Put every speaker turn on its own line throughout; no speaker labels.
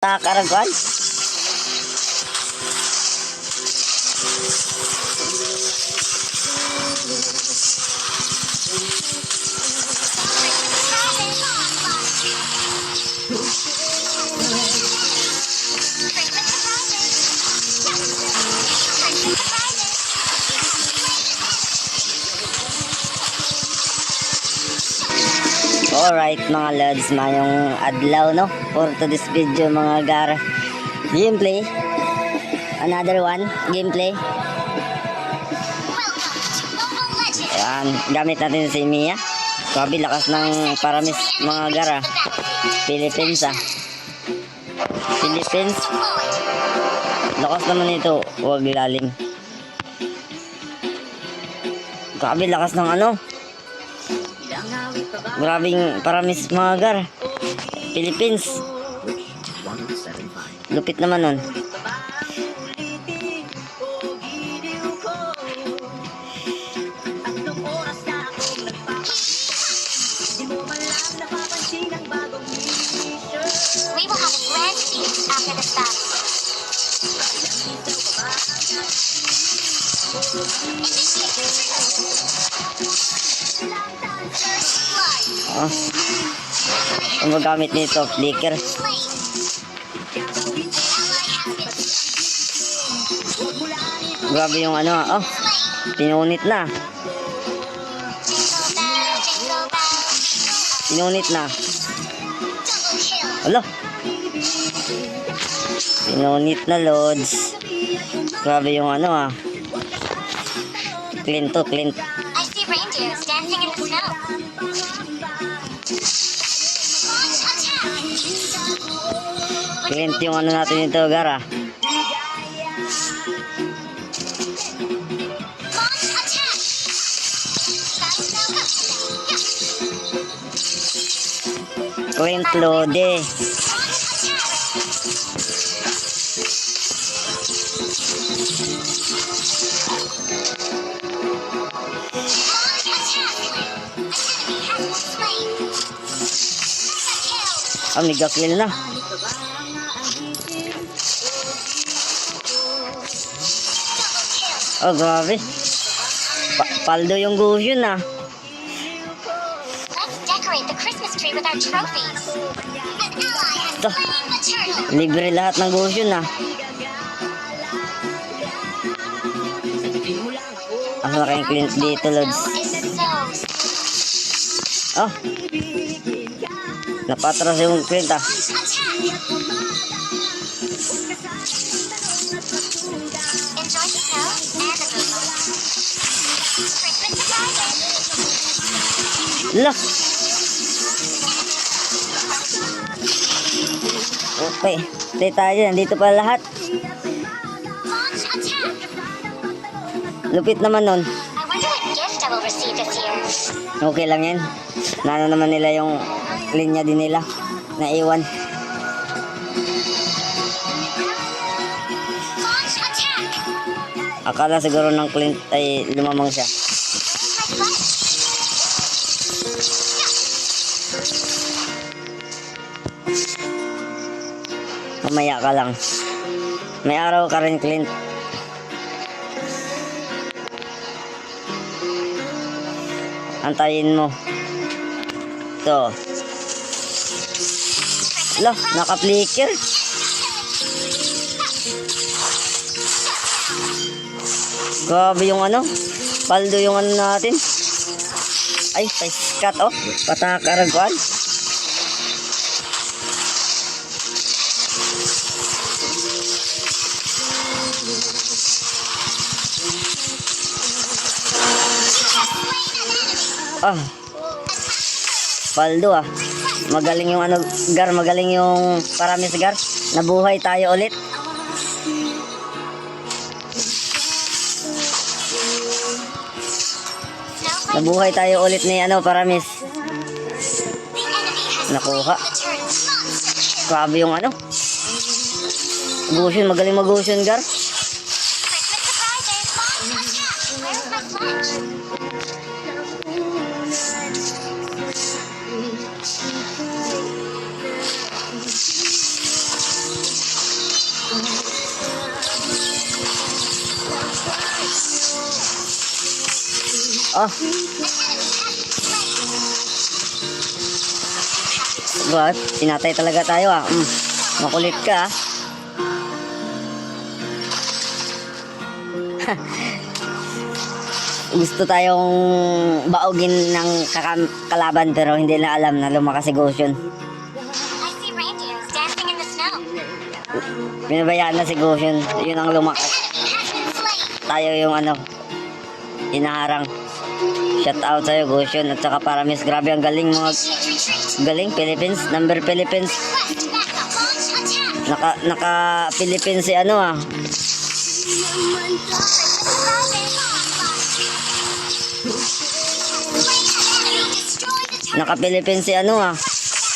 Nakakaraguan. Alright mga lods, mayong adlaw no for today's video mga gar. Gameplay. Another one, gameplay. Ayan, gamit natin si Mia. Grabe lakas ng paramis mga gara. Philippines ah. Philippines. Lakas naman ito, huwag lalim. Grabe lakas ng ano. Grabing paramis mga gar. Philippines. Lupit naman nun.
We will have a grand feast after this battle.
Oh. Ang magamit nito, flicker. Grabe yung ano, oh. Pinunit na. Pinunit na. Alo. Pinunit na, lods. Grabe yung ano ah. Clean to, clean.
I see reindeers dancing in the snow.
Clean yung ano natin ito, gara. Clean lode. Mega kill na. Oh, grabe. Paldo yung guhyon ah.
Let's decorate the Christmas tree with our trophies. An ally has slain the turtle.
Libre lahat ng guhyon ah. Ang laking clean dito, lods. Oh. Napatras yung clean ah.
Enjoy the snow and the moon. Christmas surprises.
Lah. Okay. Stay tayo. Nandito pa lahat.
Launch attack.
Lupit naman nun.
I wonder what gift I will receive this year.
Okay lang yan. Nano naman nila yung linya din nila. Naiwan.
Launch attack.
Akala siguro ng Clint ay lumamang siya. Mamaya ka lang. May araw ka rin, Clint. Antayin mo. Ito. Lah, naka-flicker. Grabe yung ano. Paldo yung ano natin. Ay, pa-scat oh. Patakaraguan. Ah. Paldo ah. Magaling yung ano, gar, magaling yung paramis gar. Nabuhay tayo ulit. Nabuhay tayo ulit ni ano, paramis. Nakuha. Grabe yung ano. Gusion, magaling mag-gusion gar. Oh. What? Sinatay talaga tayo ah. Makulit ka ah. Gusto tayong baugin ng kalaban pero hindi na alam na lumakas si Goshen.
I see reindeers dancing in the snow.
Pinabayaan na si Goshen. Yun ang lumakas.
Enemy has been slain.
Tayo yung hinaharang. Shout out sa'yo Goshen at saka Paramis. Grabe ang galing mga galing Philippines. Number Philippines.
Quest backup. Launch attack.
Naka Philippines si Naka Philippines si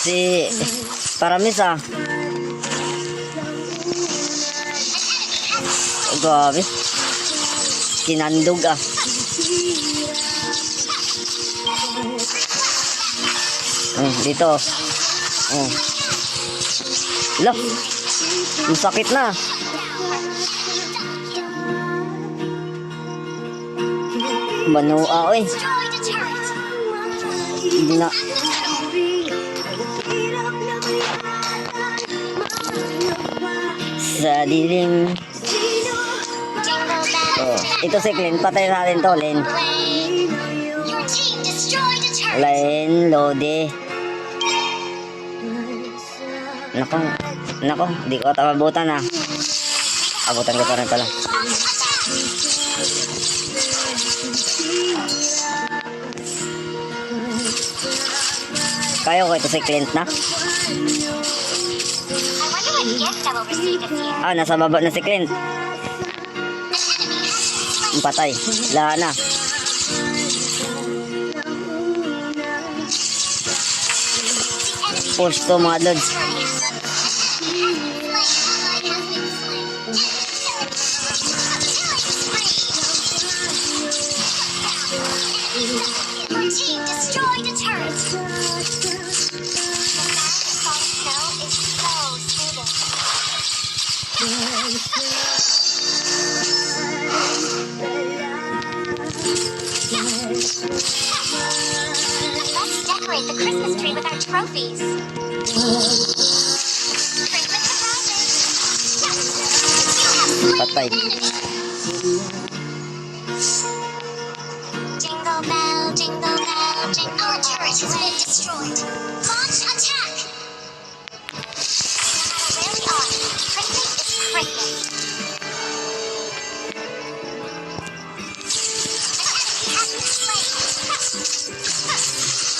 si Paramis ah. Grabe. Kinandog ah. Dito. Lah. Masakit na. Banua oy.
Destroyed a turret.
Hindi na. Sa dilim.
Jingle bells.
Ito si Clint. Patay natin to, Len.
Your team destroyed a turret.
Len, Lodi. Nako, di ko ata mabutan ah. Abutan ko pa rin pala. Kaya ko ito si Clint na.
I wonder what gift I will receive this year.
Nasa baba na si Clint. Ang patay. Lahat na. Push to mga lods.
Your team destroyed a turret. The sound of falling snow is so soothing. Let's decorate the Christmas tree with our trophies. Christmas surprises.
Patay.
Jingle bell, jingle bell, jingle. Our turret has been destroyed. Launch attack. No matter where we are, Christmas is Christmas. An enemy has been slain.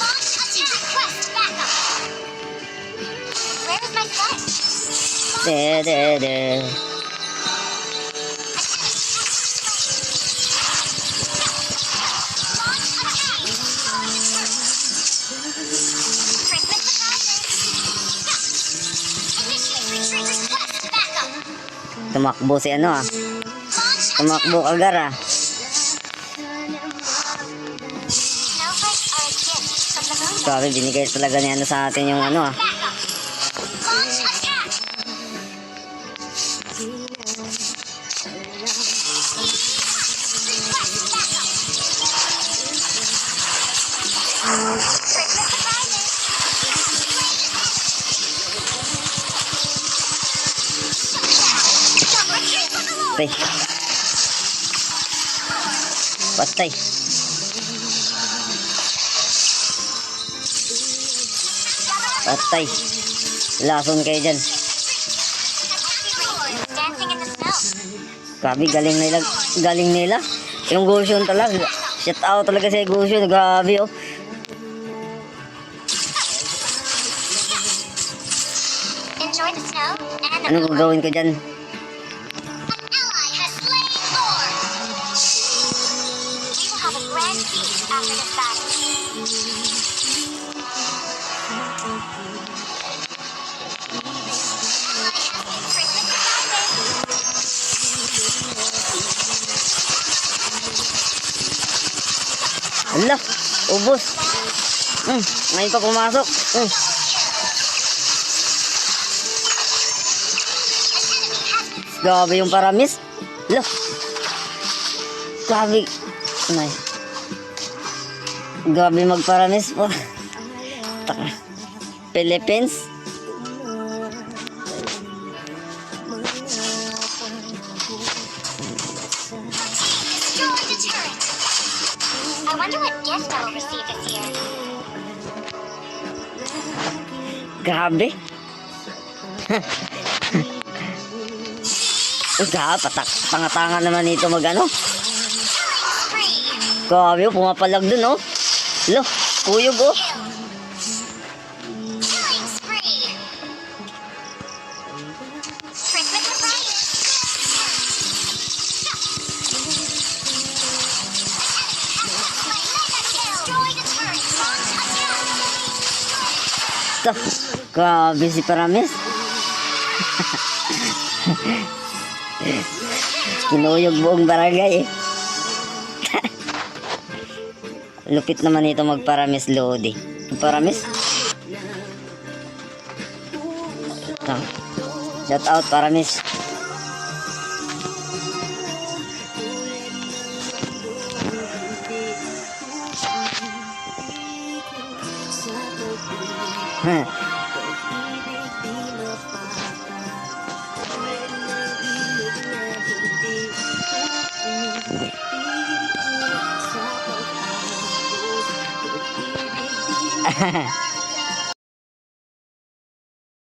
Launch attack. Quest backup. Where is my quest?
De.
Christmas surprises. Initiate retreat. Quest backup.
Tumakbo si
Launch
Tumakbo agar ah.
Snowflakes are a gift from the moon.
Grabe, binigay talaga ni sa atin yung
Backup. Launch attack. Quest backup. Christmas surprises. Double kill for the Lord.
Patay. Patay. Patay. Lason kayo dyan.
Dancing in the snow.
Grabe, galing nila. Yung Goshen talaga. Shout out talaga sa Goshen. Grabe oh.
Enjoy the snow and the
Ano gagawin ko dyan?
An ally has slain Lord. We will have a grand feast after this battle. Christmas surprises.
Ala, ubos. Ngayon pa pumasok. Grabe yung Paramis. Ala. Grabe. Nay. Grabe magparamis po. Philippines.
Destroy the turret. I wonder what gift I will receive this year.
Grabe. Tanga-tanga naman ito mag-ano.
Spree.
Grabe, pumapalag dun, oh. Lo, kuyog, oh.
Killing spree. Trick with the right. Destroy the turret. Launch attack.
Ito. Grabe si Paramis. Kinuyog buong barangay, eh. Lupit naman ito magparamis, Lodi. Paramis? Ito. Shout out, Paramis. Huh.